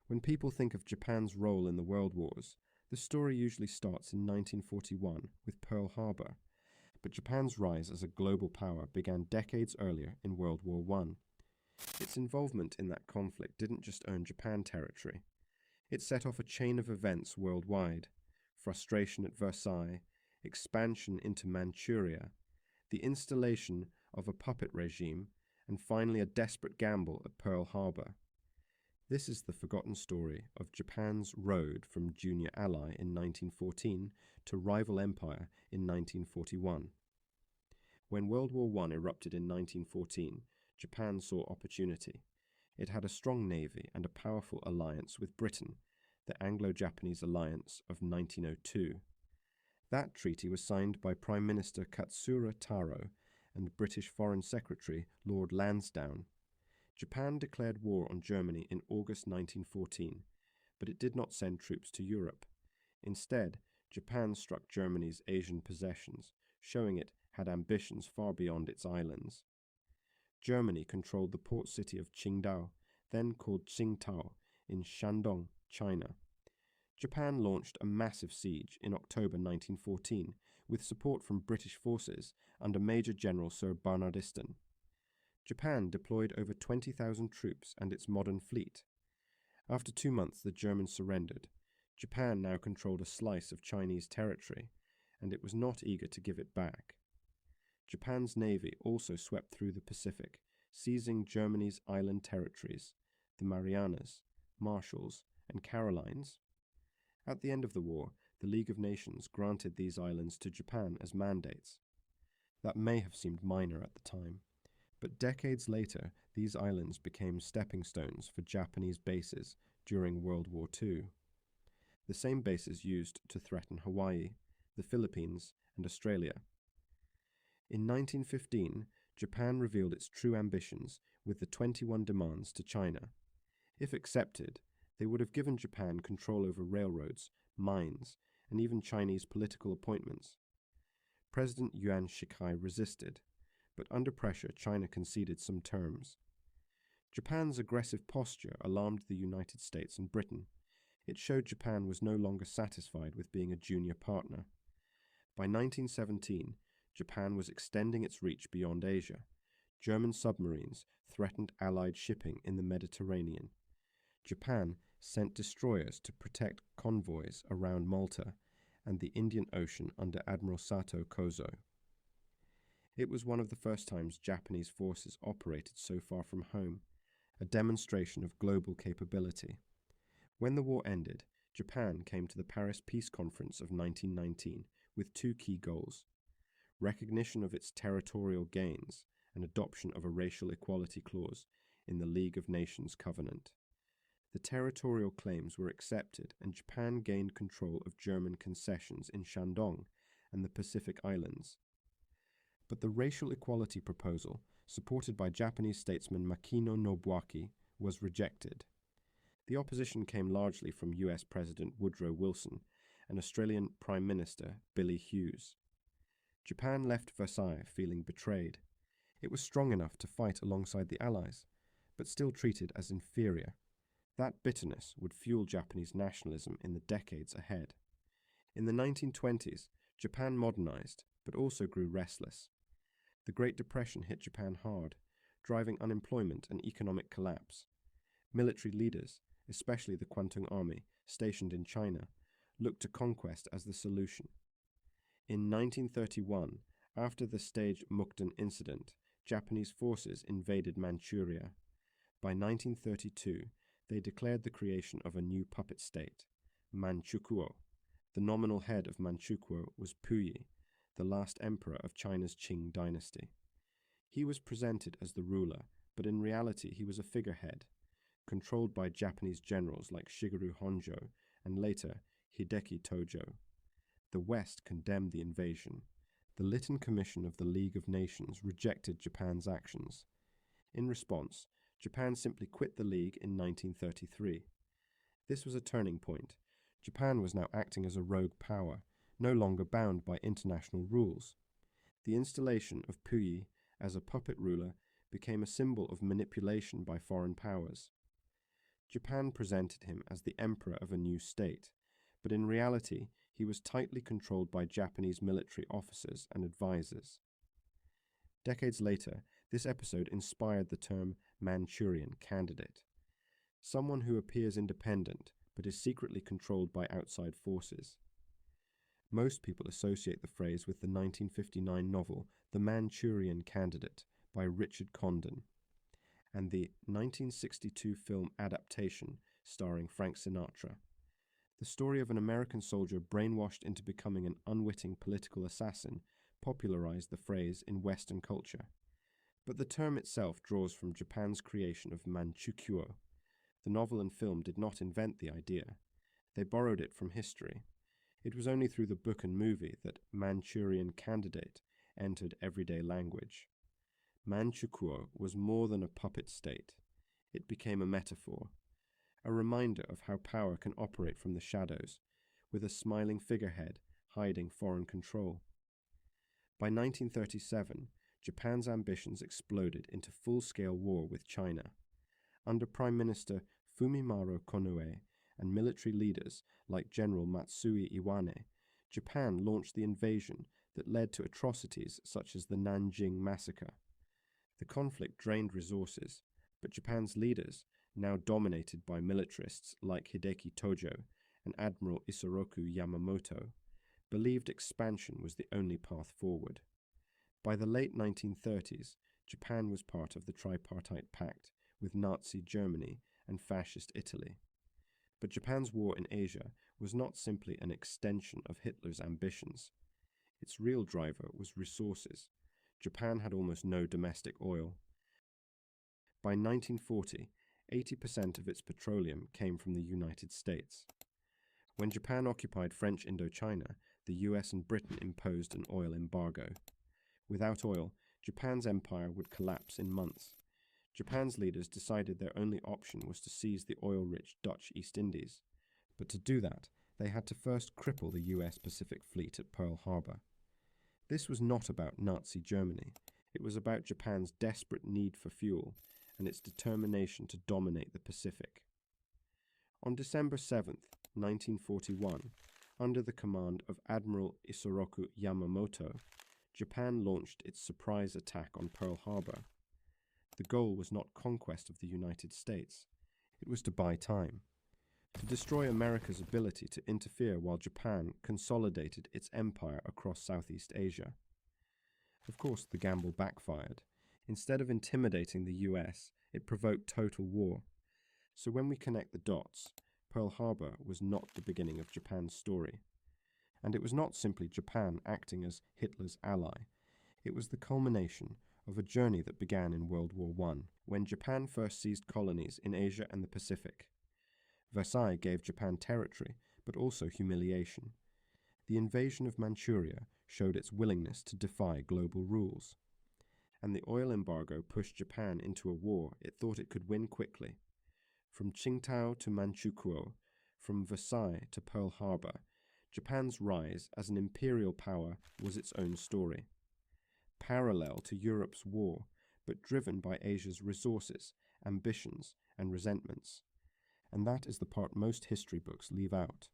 When people think of Japan's role in the World Wars, the story usually starts in 1941 with Pearl Harbor, but Japan's rise as a global power began decades earlier in World War I. Its involvement in that conflict didn't just earn Japan territory. It set off a chain of events worldwide: frustration at Versailles, expansion into Manchuria, the installation of a puppet regime, and finally a desperate gamble at Pearl Harbor. This is the forgotten story of Japan's road from junior ally in 1914 to rival empire in 1941. When World War I erupted in 1914, Japan saw opportunity. It had a strong navy and a powerful alliance with Britain, the Anglo-Japanese Alliance of 1902. That treaty was signed by Prime Minister Katsura Taro and British Foreign Secretary Lord Lansdowne. Japan declared war on Germany in August 1914, but it did not send troops to Europe. Instead, Japan struck Germany's Asian possessions, showing it had ambitions far beyond its islands. Germany controlled the port city of Qingdao, then called Qingtao, in Shandong, China. Japan launched a massive siege in October 1914 with support from British forces under Major General Sir Barnardiston. Japan deployed over 20,000 troops and its modern fleet. After 2 months, the Germans surrendered. Japan now controlled a slice of Chinese territory, and it was not eager to give it back. Japan's navy also swept through the Pacific, seizing Germany's island territories, the Marianas, Marshalls, and Carolines. At the end of the war, the League of Nations granted these islands to Japan as mandates. That may have seemed minor at the time, but decades later, these islands became stepping stones for Japanese bases during World War II. The same bases used to threaten Hawaii, the Philippines, and Australia. In 1915, Japan revealed its true ambitions with the 21 demands to China. If accepted, they would have given Japan control over railroads, mines, and even Chinese political appointments. President Yuan Shikai resisted, but under pressure China conceded some terms. Japan's aggressive posture alarmed the United States and Britain. It showed Japan was no longer satisfied with being a junior partner. By 1917, Japan was extending its reach beyond Asia. German submarines threatened Allied shipping in the Mediterranean. Japan sent destroyers to protect convoys around Malta and the Indian Ocean under Admiral Sato Kozo. It was one of the first times Japanese forces operated so far from home, a demonstration of global capability. When the war ended, Japan came to the Paris Peace Conference of 1919 with 2 key goals: recognition of its territorial gains and adoption of a racial equality clause in the League of Nations Covenant. The territorial claims were accepted and Japan gained control of German concessions in Shandong and the Pacific Islands. But the racial equality proposal, supported by Japanese statesman Makino Nobuaki, was rejected. The opposition came largely from US President Woodrow Wilson and Australian Prime Minister Billy Hughes. Japan left Versailles feeling betrayed. It was strong enough to fight alongside the Allies, but still treated as inferior. That bitterness would fuel Japanese nationalism in the decades ahead. In the 1920s, Japan modernized, but also grew restless. The Great Depression hit Japan hard, driving unemployment and economic collapse. Military leaders, especially the Kwantung Army, stationed in China, looked to conquest as the solution. In 1931, after the staged Mukden incident, Japanese forces invaded Manchuria. By 1932, they declared the creation of a new puppet state, Manchukuo. The nominal head of Manchukuo was Puyi, the last emperor of China's Qing dynasty. He was presented as the ruler, but in reality he was a figurehead, controlled by Japanese generals like Shigeru Honjo and later Hideki Tojo. The West condemned the invasion. The Lytton Commission of the League of Nations rejected Japan's actions. In response, Japan simply quit the League in 1933. This was a turning point. Japan was now acting as a rogue power, no longer bound by international rules. The installation of Puyi as a puppet ruler became a symbol of manipulation by foreign powers. Japan presented him as the emperor of a new state, but in reality he was tightly controlled by Japanese military officers and advisors. Decades later, this episode inspired the term Manchurian candidate, someone who appears independent but is secretly controlled by outside forces. Most people associate the phrase with the 1959 novel The Manchurian Candidate by Richard Condon and the 1962 film adaptation starring Frank Sinatra. The story of an American soldier brainwashed into becoming an unwitting political assassin popularized the phrase in Western culture. But the term itself draws from Japan's creation of Manchukuo. The novel and film did not invent the idea. They borrowed it from history. It was only through the book and movie that Manchurian Candidate entered everyday language. Manchukuo was more than a puppet state. It became a metaphor, a reminder of how power can operate from the shadows, with a smiling figurehead hiding foreign control. By 1937, Japan's ambitions exploded into full-scale war with China. Under Prime Minister Fumimaro Konoe and military leaders like General Matsui Iwane, Japan launched the invasion that led to atrocities such as the Nanjing Massacre. The conflict drained resources, but Japan's leaders, now dominated by militarists like Hideki Tojo and Admiral Isoroku Yamamoto, believed expansion was the only path forward. By the late 1930s, Japan was part of the Tripartite Pact with Nazi Germany and Fascist Italy. But Japan's war in Asia was not simply an extension of Hitler's ambitions. Its real driver was resources. Japan had almost no domestic oil. By 1940, 80% of its petroleum came from the United States. When Japan occupied French Indochina, the US and Britain imposed an oil embargo. Without oil, Japan's empire would collapse in months. Japan's leaders decided their only option was to seize the oil-rich Dutch East Indies. But to do that, they had to first cripple the US Pacific Fleet at Pearl Harbor. This was not about Nazi Germany. It was about Japan's desperate need for fuel and its determination to dominate the Pacific. On December 7, 1941, under the command of Admiral Isoroku Yamamoto, Japan launched its surprise attack on Pearl Harbor. The goal was not conquest of the United States. It was to buy time, to destroy America's ability to interfere while Japan consolidated its empire across Southeast Asia. Of course, the gamble backfired. Instead of intimidating the US, it provoked total war. So when we connect the dots, Pearl Harbor was not the beginning of Japan's story. And it was not simply Japan acting as Hitler's ally. It was the culmination of a journey that began in World War I, when Japan first seized colonies in Asia and the Pacific. Versailles gave Japan territory, but also humiliation. The invasion of Manchuria showed its willingness to defy global rules. And the oil embargo pushed Japan into a war it thought it could win quickly. From Qingdao to Manchukuo, from Versailles to Pearl Harbor, Japan's rise as an imperial power was its own story. Parallel to Europe's war, but driven by Asia's resources, ambitions, and resentments. And that is the part most history books leave out.